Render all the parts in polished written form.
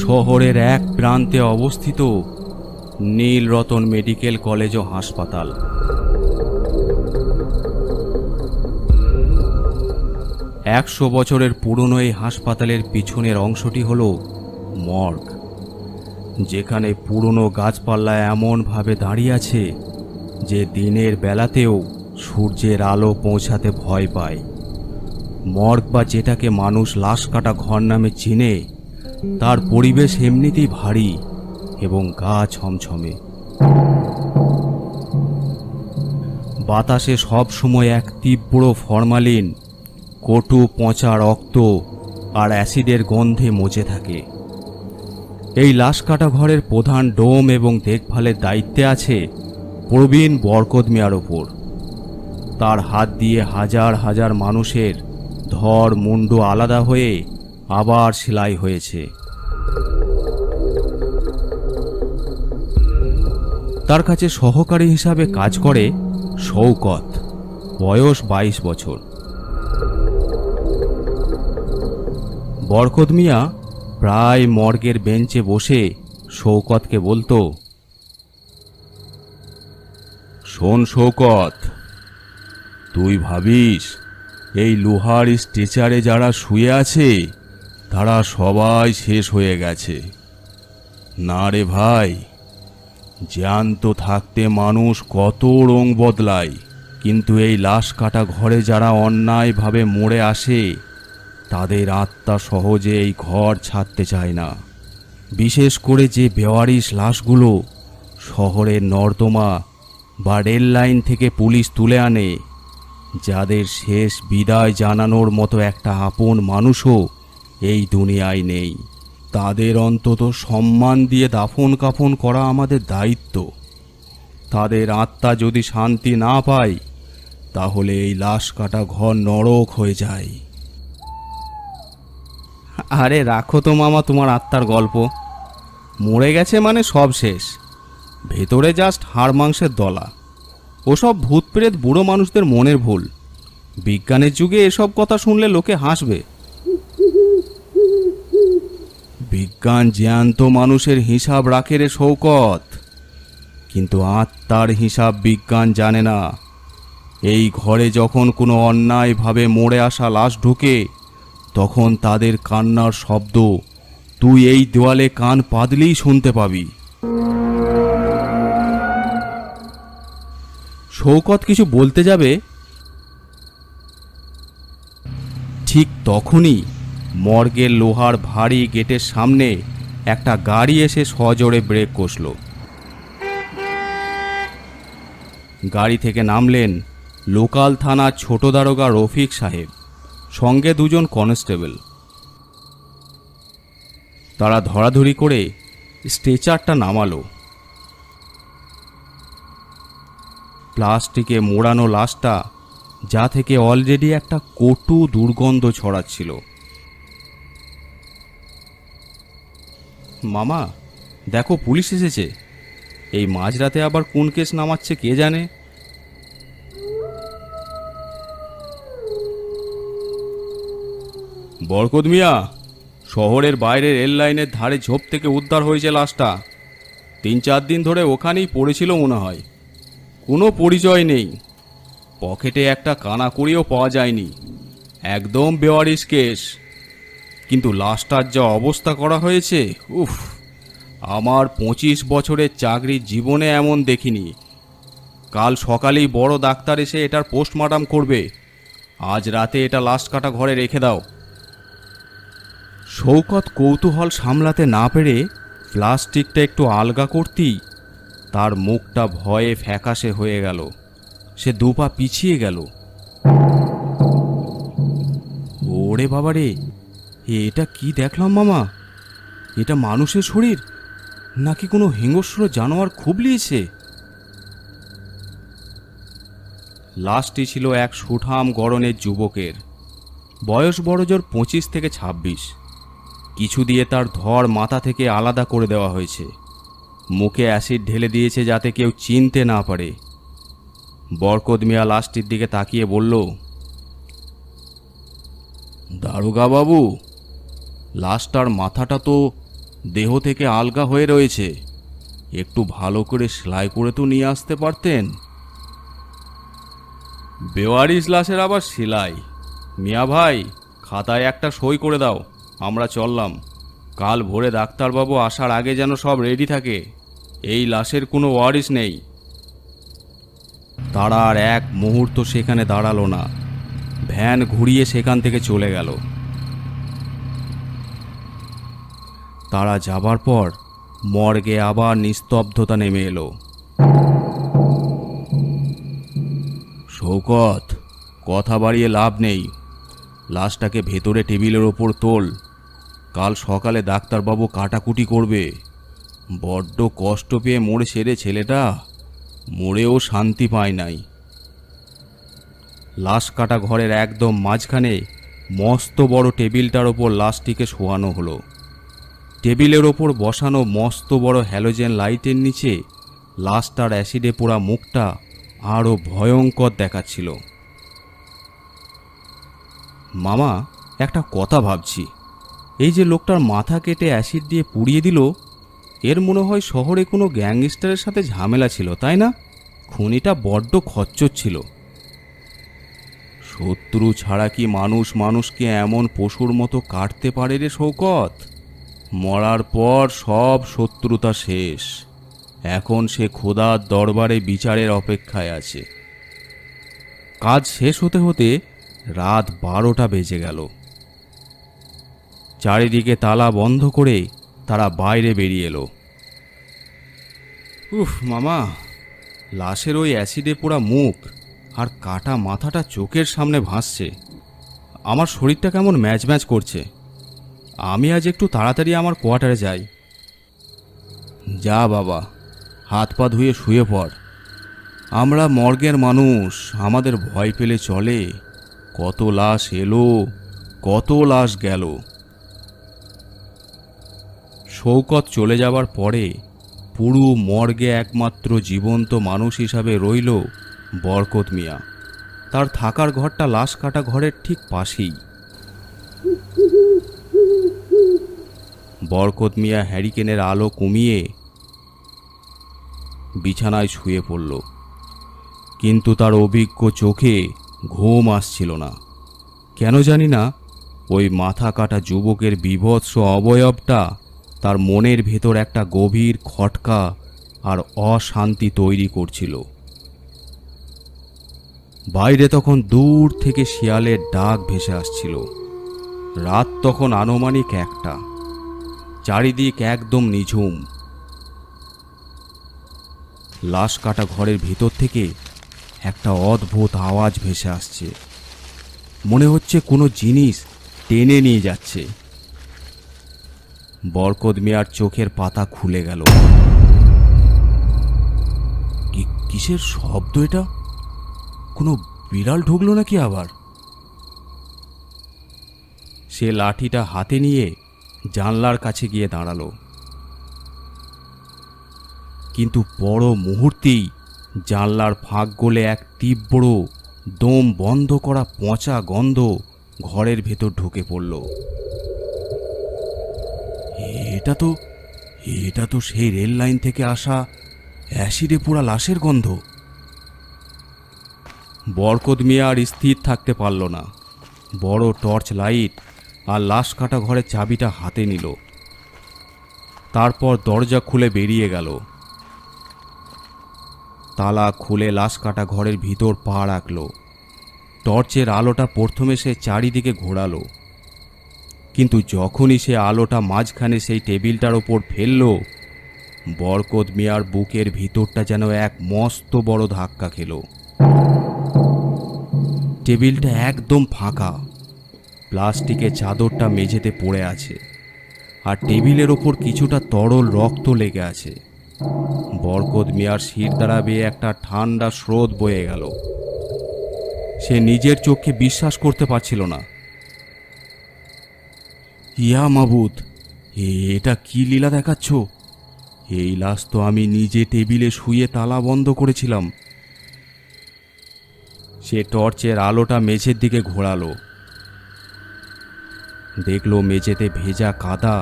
শহরের এক প্রান্তে অবস্থিত নীলরতন মেডিকেল কলেজ ও হাসপাতাল। 100 বছরের পুরনো এই হাসপাতালের পিছনের অংশটি হল মর্গ, যেখানে পুরনো গাছপালা এমনভাবে দাঁড়িয়ে আছে যে দিনের বেলাতেও সূর্যের আলো পৌঁছাতে ভয় পায়। মর্গ বা যেটাকে মানুষ লাশ কাটা ঘর নামে চিনে, তার পরিবেশ এমনিতেই ভারী এবং গা ছমছমে। বাতাসে সব সময় এক তীব্র ফরমালিন, কটু পচা রক্ত আর অ্যাসিডের গন্ধে মজে থাকে। এই লাশ কাটা ঘরের প্রধান ডোম এবং দেখভালের দায়িত্বে আছে প্রবীণ বরকত মিয়ার ওপর। তার হাত দিয়ে হাজার হাজার মানুষের ধর মুন্ডু আলাদা হয়ে আবার সেলাই হয়েছে। তার কাছে সহকারী হিসাবে কাজ করে শওকত, বয়স 22 বছর। বরকত মিয়া প্রায় মর্গের বেঞ্চে বসে শওকতকে বলতো, শোন শওকত, তুই ভাবিস এই লোহার স্ট্রেচারে যারা শুয়ে আছে তারা সবাই শেষ হয়ে গেছে? না রে ভাই, জ্যান্ত থাকতে মানুষ কত রং বদলায়, কিন্তু এই লাশ কাটা ঘরে যারা অন্যায়ভাবে মরে আসে তাদের আত্মা সহজে এই ঘর ছাড়তে চায় না। বিশেষ করে যে বেওয়ারিশ লাশগুলো শহরের নর্দমা বা রেল লাইন থেকে পুলিশ তুলে আনে, যাদের শেষ বিদায় জানানোর মতো একটা আপন মানুষও এই দুনিয়ায় নেই, তাদের অন্তত সম্মান দিয়ে দাফন কাফন করা আমাদের দায়িত্ব। তাদের আত্মা যদি শান্তি না পায় তাহলে এই লাশ কাটা ঘর নরক হয়ে যায়। আরে রাখো তো মামা তোমার আত্মার গল্প। মরে গেছে মানে সব শেষ, ভেতরে জাস্ট হাড় মাংসের দলা। ওসব ভূত প্রেত বুড়ো মানুষদের মনের ভুল। বিজ্ঞানের যুগে এসব কথা শুনলে লোকে হাসবে। বিজ্ঞান জ্যান্ত মানুষের হিসাব রাখে রে শওকত, কিন্তু আত্মার হিসাব বিজ্ঞান জানে না। এই ঘরে যখন কোনো অন্যায়ভাবে মরে আসা লাশ ঢোকে তখন তাদের কান্নার শব্দ তুই এই দেওয়ালে কান পাতলেই শুনতে পাবি। শওকত কিছু বলতে যাবে, ঠিক তখনই মর্গের লোহার ভারী গেটের সামনে একটা গাড়ি এসে সজোরে ব্রেক কষল। গাড়ি থেকে নামলেন লোকাল থানার ছোট দারোগা রফিক সাহেব, সঙ্গে 2 জন কনস্টেবল। তারা ধরাধরি করে স্ট্রেচারটা নামালো। প্লাস্টিকে মোড়ানো লাশটা, যা থেকে অলরেডি একটা কটু দুর্গন্ধ ছড়াচ্ছিল। মামা দেখো, পুলিশ এসেছে। এই মাঝরাতে আবার কোন কেস নামাচ্ছে কে জানে। বরকত মিয়া, শহরের বাইরে রেল লাইনের ধারে ঝোপ থেকে উদ্ধার হয়েছে লাশটা। 3-4 দিন ধরে ওখানেই পড়েছিল মনে হয়। কোনো পরিচয় নেই, পকেটে একটা কানাকড়িও পাওয়া যায়নি। একদম বেওয়ারিশ কেস, কিন্তু লাশটার যা অবস্থা করা হয়েছে, উফ, আমার 25 বছরের চাকরির জীবনে এমন দেখিনি। কাল সকালেই বড় ডাক্তার এসে এটার পোস্টমর্টম করবে। আজ রাতে এটা লাশ কাটা ঘরে রেখে দাও। শওকত কৌতূহল সামলাতে না পেরে প্লাস্টিকটা একটু আলগা করতেই তার মুখটা ভয়ে ফ্যাকাশে হয়ে গেল। সে 2 পা পিছিয়ে গেল। ওরে বাবারে, এটা কি দেখলাম মামা? এটা মানুষের শরীর নাকি কোনো হিংস্র জানোয়ার খুবলিয়েছে? লাশটি ছিল এক সুঠাম গড়নের যুবকের, বয়স বড়জোর 25 থেকে 26। কিছু দিয়ে তার ধর মাথা থেকে আলাদা করে দেওয়া হয়েছে। মুখে অ্যাসিড ঢেলে দিয়েছে যাতে কেউ চিনতে না পারে। বরকত মিয়া লাশটির দিকে তাকিয়ে বলল, দারোগা বাবু, লাশটার মাথাটা তো দেহ থেকে আলগা হয়ে রয়েছে। একটু ভালো করে সেলাই করে তো নিয়ে আসতে পারতেন। বেওয়ারিশ লাশের আবার সেলাই? মিয়া ভাই, খাতায় একটা সই করে দাও, আমরা চললাম। কাল ভোরে ডাক্তারবাবু আসার আগে যেন সব রেডি থাকে। এই লাশের কোনো ওয়ারিশ নেই। তারা আর এক মুহূর্ত সেখানে দাঁড়ালো না, ভ্যান ঘুরিয়ে সেখান থেকে চলে গেল। তারা যাবার পর মর্গে আবার নিস্তব্ধতা নেমে এলো। শৌকত, কথা বাড়িয়ে লাভ নেই। লাশটাকে ভেতরে টেবিলের ওপর তোল। কাল সকালে ডাক্তারবাবু কাটাকুটি করবে। বড্ড কষ্ট পেয়ে মরেছে রে ছেলেটা, মরেও শান্তি পায় নাই। লাশ কাটা ঘরের একদম মাঝখানে মস্ত বড় টেবিলটার ওপর লাশটিকে শোয়ানো হলো। টেবিলের ওপর বসানো মস্ত বড় হ্যালোজেন লাইটের নিচে লাশটার অ্যাসিডে পোড়া মুখটা আরও ভয়ঙ্কর দেখাচ্ছিল। মামা, একটা কথা ভাবছি, এই যে লোকটার মাথা কেটে অ্যাসিড দিয়ে পুড়িয়ে দিল, এর মনে হয় শহরে কোনো গ্যাংস্টারের সাথে ঝামেলা ছিল, তাই না? খুনিটা বড্ড খচ্চর ছিল। শত্রু ছাড়া কি মানুষ মানুষকে এমন পশুর মতো কাটতে পারে রে শৌকত? মরার পর সব শত্রুতা শেষ। এখন সে খোদার দরবারে বিচারের অপেক্ষায় আছে। কাজ শেষ হতে হতে রাত 12টা বেজে গেল। চারিদিকে তালা বন্ধ করে তারা বাইরে বেরিয়ে এলো। উফ মামা, লাশের ওই অ্যাসিডে পোড়া মুখ আর কাটা মাথাটা চোখের সামনে ভাসছে। আমার শরীরটা কেমন ম্যাচ ম্যাচ করছে। আমি আজ একটু তাড়াতাড়ি আমার কোয়ার্টারে যাই। যা বাবা, হাত পা ধুয়ে শুয়ে পড়। আমরা মর্গের মানুষ, আমাদের ভয় পেলে চলে? কত লাশ এলো, কত লাশ গেল। শৌকত চলে যাবার পরে পুরো মর্গে একমাত্র জীবন্ত মানুষ হিসাবে রইল বরকত মিয়া। তার থাকার ঘরটা লাশ কাটা ঘরের ঠিক পাশেই। বরকত মিয়া হ্যারিকেনের আলো কমিয়ে বিছানায় শুয়ে পড়ল, কিন্তু তার অভিজ্ঞ চোখে ঘুম আসছিল না। কেন জানি না, ওই মাথা কাটা যুবকের বীভৎস অবয়বটা তার মনের ভেতর একটা গভীর খটকা আর অশান্তি তৈরি করছিল। বাইরে তখন দূর থেকে শিয়ালের ডাক ভেসে আসছিল। রাত তখন আনুমানিক 1টা। চারিদিক একদম নিঝুম। লাশ কাটা ঘরের ভিতর থেকে একটা অদ্ভুত আওয়াজ ভেসে আসছে। মনে হচ্ছে কোনো জিনিস টেনে নিয়ে যাচ্ছে। বরকত মিয়ার চোখের পাতা খুলে গেল। কিসের শব্দ এটা? কোনো বিড়াল ঢুকলো নাকি আবার? সে লাঠিটা হাতে নিয়ে জানলার কাছে গিয়ে দাঁড়ালো, কিন্তু বড় মুহূর্তেই জানলার ফাঁক গলে এক তীব্র দম বন্ধ করা পচা গন্ধ ঘরের ভেতর ঢুকে পড়ল। এটা তো সেই রেল লাইন থেকে আসা অ্যাসিডে পোড়া লাশের গন্ধ। বরকত মিয়া আর স্থির থাকতে পারল না। বড় টর্চ লাইট আর লাশ কাটা ঘরের চাবিটা হাতে নিল। তারপর দরজা খুলে বেরিয়ে গেল। তালা খুলে লাশ কাটা ঘরের ভিতর পা রাখল। টর্চের আলোটা প্রথমে সে চারিদিকে ঘোরালো, কিন্তু যখনই সে আলোটা মাঝখানে সেই টেবিলটার ওপর ফেলল, বরকত মিয়ার বুকের ভিতরটা যেন এক মস্ত বড় ধাক্কা খেল। টেবিলটা একদম ফাঁকা। প্লাস্টিকের চাদরটা মেঝেতে পড়ে আছে, আর টেবিলের ওপর কিছুটা তরল রক্ত লেগে আছে। বরকত মিয়ার শির দ্বারা বেয়ে একটা ঠান্ডা স্রোত বয়ে গেল। সে নিজের চোখে বিশ্বাস করতে পারছিল না। ইয়া মাবুদ, এটা কি লীলা দেখাচ্ছ? এই লাশ তো আমি নিজে টেবিলে শুয়ে তালা বন্ধ করেছিলাম। সে টর্চের আলোটা মেঝের দিকে ঘোরালো। দেখল মেঝেতে ভেজা কাদা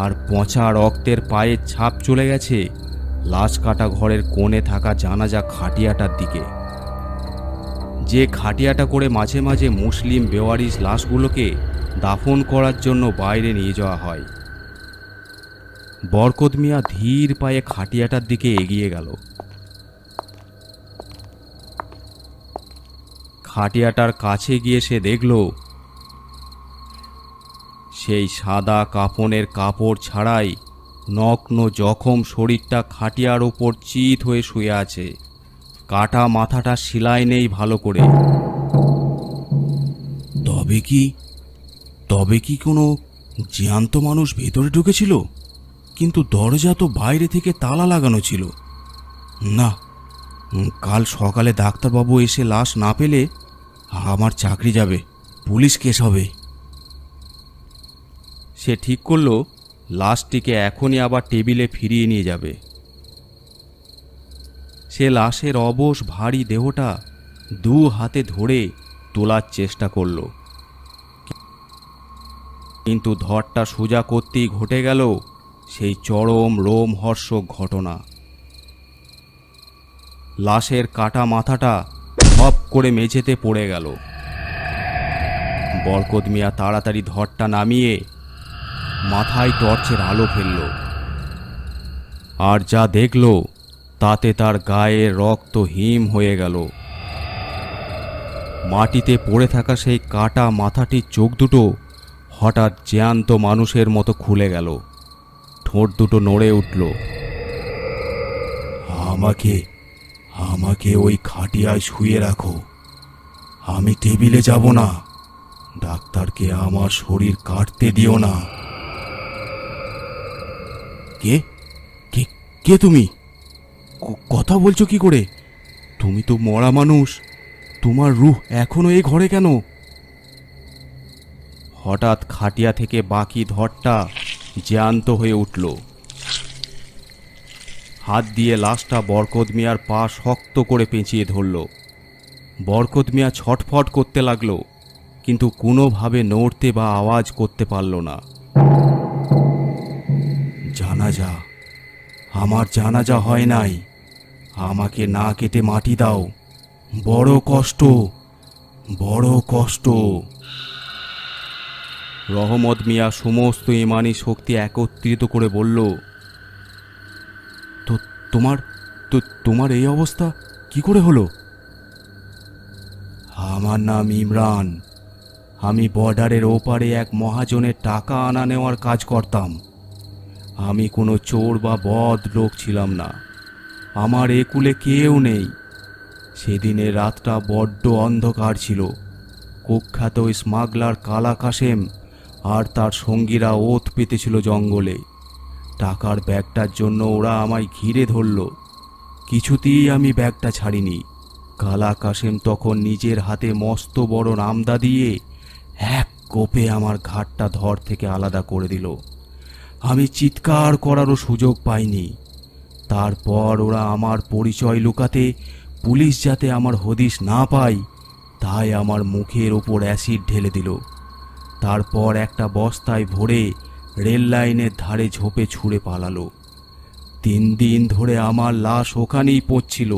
আর পচা রক্তের পায়ের ছাপ চলে গেছে লাশ কাটা ঘরের কোণে থাকা জানাজা খাটিয়াটার দিকে, যে খাটিয়াটা করে মাঝে মাঝে মুসলিম বেওয়ারিশ লাশগুলোকে দাফন করার জন্য বাইরে নিয়ে যাওয়া হয়। বরকত মিয়া ধীর পায়ে খাটিয়াটার দিকে এগিয়ে গেল। খাটিয়াটার কাছে গিয়ে সে দেখল সেই সাদা কাফনের কাপড় ছাড়াই নগ্ন জখম শরীরটা খাটিয়ার ওপর চিত হয়ে শুয়ে আছে। কাটা মাথাটা সেলাই নেই ভালো করে। তবে কি কোনো জ্যান্ত মানুষ ভেতরে ঢুকেছিল? কিন্তু দরজা তো বাইরে থেকে তালা লাগানো ছিল। না, কাল সকালে ডাক্তারবাবু এসে লাশ না পেলে আমার চাকরি যাবে, পুলিশ কেস হবে। সে ঠিক করলো লাশটিকে এখনই আবার টেবিলে ফিরিয়ে নিয়ে যাবে। সে লাশের অবশ ভারী দেহটা দু হাতে ধরে তোলার চেষ্টা করল, কিন্তু ধরটা সোজা করতেই ঘটে গেল সেই চরম রোমহর্ষক ঘটনা। লাশের কাটা মাথাটা ধপ করে মেঝেতে পড়ে গেল। বরকত মিয়া তাড়াতাড়ি ধরটা নামিয়ে মাথায় টর্চের আলো ফেলল, আর যা দেখল তাতে তার গায়ে রক্ত হিম হয়ে গেল। মাটিতে পড়ে থাকা সেই কাটা মাথাটির চোখ দুটো হঠাৎ জ্যান্ত মানুষের মতো খুলে গেল, ঠোঁট দুটো নড়ে উঠল। আমাকে ওই খাটিয়ায় শুয়ে রাখো, আমি টেবিলে যাব না। ডাক্তারকে আমার শরীর কাটতে দিও না। কে কে কে তুমি? কথা বলছো কি করে? তুমি তো মরা মানুষ, তোমার রূহ এখনো এই ঘরে কেন? হঠাৎ খাটিয়া থেকে বাকি ধরটা জ্যান্ত হয়ে উঠল। হাত দিয়ে লাশটা বরকত মিয়ার পা শক্ত করে পেঁচিয়ে ধরল। বরকত মিয়া ছটফট করতে লাগলো, কিন্তু কোনোভাবে নড়তে বা আওয়াজ করতে পারল না। জানাজা, আমার জানাজা হয় নাই, আমাকে না কেটে মাটি দাও, বড় কষ্ট, বড় কষ্ট। রহমত মিয়া সমস্ত ইমানি শক্তি একত্রিত করে বলল, তোমার এই অবস্থা কি করে হলো? আমার নাম ইমরান, আমি বর্ডারের ওপারে এক মহাজনের টাকা আনা নেওয়ার কাজ করতাম। আমি কোনো চোর বা বদ লোক ছিলাম না, আমার এ কুলে কেউ নেই। সেদিনের রাতটা বড্ড অন্ধকার ছিল। কুখ্যাত স্মাগলার কালা কাশেম আর তার সঙ্গীরা ওত পেতেছিল জঙ্গলে। টাকার ব্যাগটার জন্য ওরা আমায় ঘিরে ধরল, কিছুতেই আমি ব্যাগটা ছাড়িনি। কালা কাশেম তখন নিজের হাতে মস্ত বড় নামদা দিয়ে এক কোপে আমার ঘাটটা ধর থেকে আলাদা করে দিল। আমি চিৎকার করারও সুযোগ পাইনি। তারপর ওরা আমার পরিচয় লুকাতে, পুলিশ যাতে আমার হদিশ না পায়, তাই আমার মুখের ওপর অ্যাসিড ঢেলে দিল। তারপর একটা বস্তায় ভরে রেল লাইনের ধারে ঝোপে ছুঁড়ে পালালো। 3 দিন ধরে আমার লাশ ওখানেই পড়ছিল।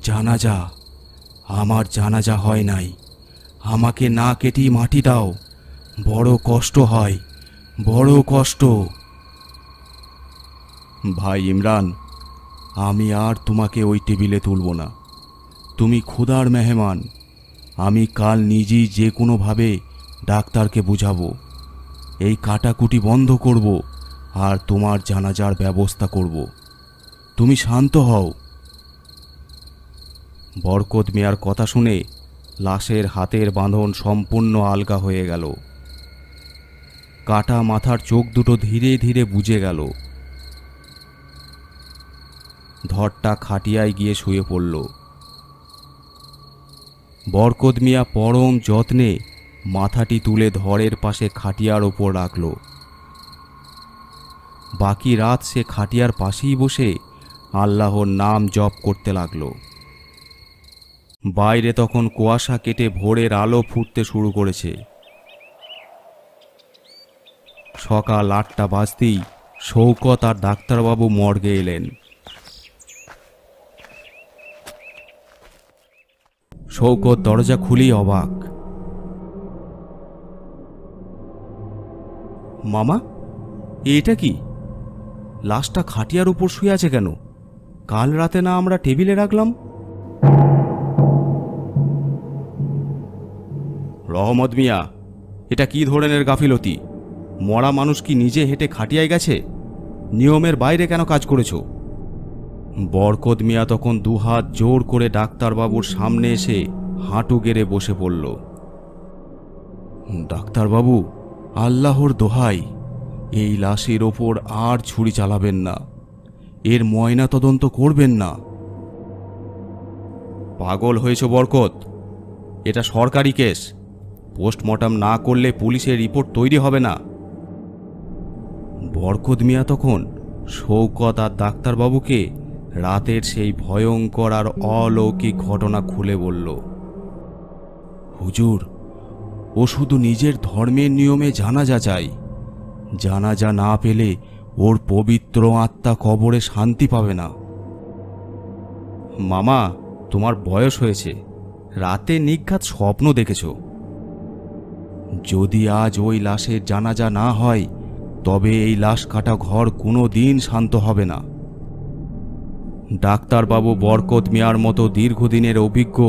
জানাজা, আমার জানাজা হয় নাই, আমাকে না কেটেই মাটি দাও, বড় কষ্ট হয়, বড় কষ্ট। ভাই ইমরান, আমি আর তোমাকে ওই টেবিলে তুলব না। তুমি খোদার মেহমান। আমি কাল নিজেই যে কোনোভাবে ডাক্তারকে বুঝাবো, এই কাটাকুটি বন্ধ করব আর তোমার জানাজার ব্যবস্থা করব। তুমি শান্ত হও। বরকত মিয়ার কথা শুনে লাশের হাতের বাঁধন সম্পূর্ণ আলগা হয়ে গেল। কাটা মাথার চোখ দুটো ধীরে ধীরে বুজে গেল। ধরটা খাটিয়ায় গিয়ে শুয়ে পড়ল। বরকত মিয়া পরম যত্নে মাথাটি তুলে ধরের পাশে খাটিয়ার ওপর রাখল। বাকি রাত সে খাটিয়ার পাশেই বসে আল্লাহর নাম জপ করতে লাগল। বাইরে তখন কুয়াশা কেটে ভোরের আলো ফুটতে শুরু করেছে। সকাল 8টা বাজতেই শৌকত আর ডাক্তারবাবু মর্গে এলেন। শৌকত দরজা খুলেই অবাক। মামা, এটা কি? লাশটা খাটিয়ার উপর শুয়ে আছে কেন? কাল রাতে না আমরা টেবিলে রাখলাম? রহমত মিয়া, এটা কি ধরনের গাফিলতি? মরা মানুষ কি নিজে হেঁটে খাটিয়ায় গেছে? নিয়মের বাইরে কেন কাজ করেছো? বরকত মিয়া তখন দুহাত জোর করে ডাক্তারবাবুর সামনে এসে হাঁটু গেড়ে বসে পড়ল। ডাক্তারবাবু, আল্লাহর দোহাই, এই লাশের ওপর আর ছুরি চালাবেন না, এর ময়না তদন্ত করবেন না। পাগল হয়েছ বরকত? এটা সরকারি কেস, পোস্টমর্টম না করলে পুলিশের রিপোর্ট তৈরি হবে না। বরকত মিয়া তখন শৌকত আর ডাক্তারবাবুকে রাতের সেই ভয়ঙ্কর আর অলৌকিক ঘটনা খুলে বলল। হুজুর, ও শুধু নিজের ধর্মের নিয়মে জানাজা চাই। জানাজা না পেলে ওর পবিত্র আত্মা কবরে শান্তি পাবে না। মামা, তোমার বয়স হয়েছে, রাতে নিঘাত স্বপ্ন দেখেছ। যদি আজ ওই লাশের জানাজা না হয়, তবে এই লাশ কাটা ঘর কোনো দিন শান্ত হবে না। ডাক্তারবাবু বরকত মিয়ার মতো দীর্ঘদিনের অভিজ্ঞ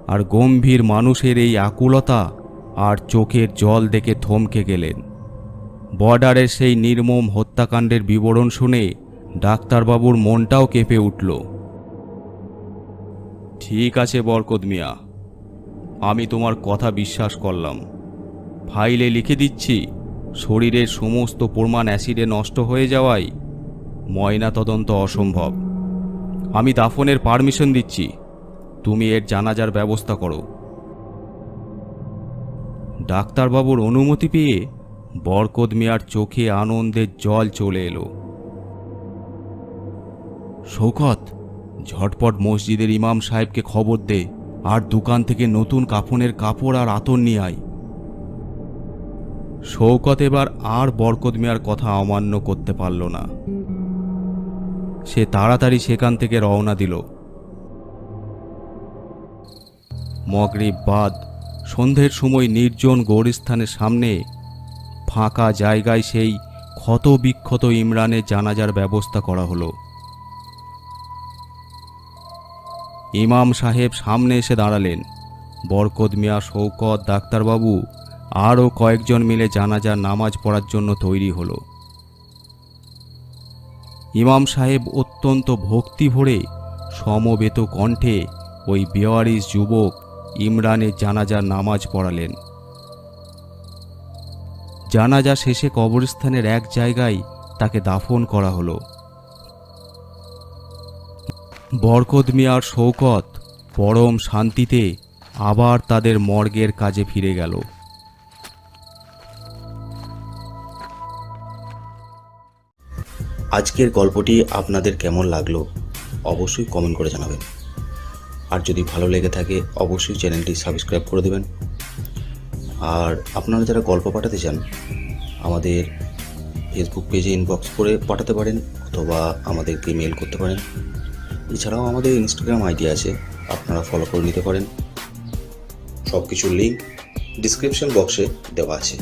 আর গম্ভীর মানুষের এই আকুলতা আর চোখের জল দেখে থমকে গেলেন। বর্ডারের সেই নির্মম হত্যাকাণ্ডের বিবরণ শুনে ডাক্তারবাবুর মনটাও কেঁপে উঠল। ঠিক আছে বরকত মিয়া, আমি তোমার কথা বিশ্বাস করলাম। ফাইলে লিখে দিচ্ছি, শরীরের সমস্ত প্রমাণ অ্যাসিডে নষ্ট হয়ে যাওয়ায় ময়না তদন্ত অসম্ভব। আমি দাফনের পারমিশন দিচ্ছি, তুমি এর জানাজার ব্যবস্থা করো। ডাক্তারবাবুর অনুমতি পেয়ে বরকত মিয়ার চোখে আনন্দের জল চলে এলো। শৌকত, ঝটপট মসজিদের ইমাম সাহেবকে খবর দে, আর দোকান থেকে নতুন কাফনের কাপড় আর আতর নিয়ে আয়। শৌকত এবার আর বরকত মিয়ার কথা অমান্য করতে পারল না। সে তাড়াতাড়ি সেখান থেকে রওনা দিল। মাগরিব বাদ সন্ধ্যের সময় নির্জন গোরস্থানের সামনে ফাঁকা জায়গায় সেই ক্ষত বিক্ষত ইমরানের জানাজার ব্যবস্থা করা হলো। ইমাম সাহেব সামনে এসে দাঁড়ালেন। বরকত মিয়া, শৌকত, ডাক্তারবাবু আরও কয়েকজন মিলে জানাজার নামাজ পড়ার জন্য তৈরি হলো। ইমাম সাহেব অত্যন্ত ভক্তি ভরে সমবেত কণ্ঠে ওই বেওয়ারিশ যুবক ইমরানের জানাজার নামাজ পড়ালেন। জানাজা শেষে কবরস্থানের এক জায়গায় তাকে দাফন করা হলো। বরকত মিয়া আর শৌকত পরম শান্তিতে আবার তাদের মর্গের কাজে ফিরে গেল। আজকের গল্পটি আপনাদের কেমন লাগলো অবশ্যই কমেন্ট করে জানাবেন। আর যদি ভালো লেগে থাকে অবশ্যই চ্যানেলটি সাবস্ক্রাইব করে দেবেন। আর আপনারা যারা গল্প পাঠাতে চান আমাদের ফেসবুক পেজে ইনবক্স করে পাঠাতে পারেন, অথবা আমাদেরকে মেল করতে পারেন। এছাড়াও আমাদের ইনস্টাগ্রাম আইডি আছে, আপনারা ফলো করে নিতে পারেন। সব কিছুর লিঙ্ক ডিসক্রিপশন বক্সে দেওয়া আছে।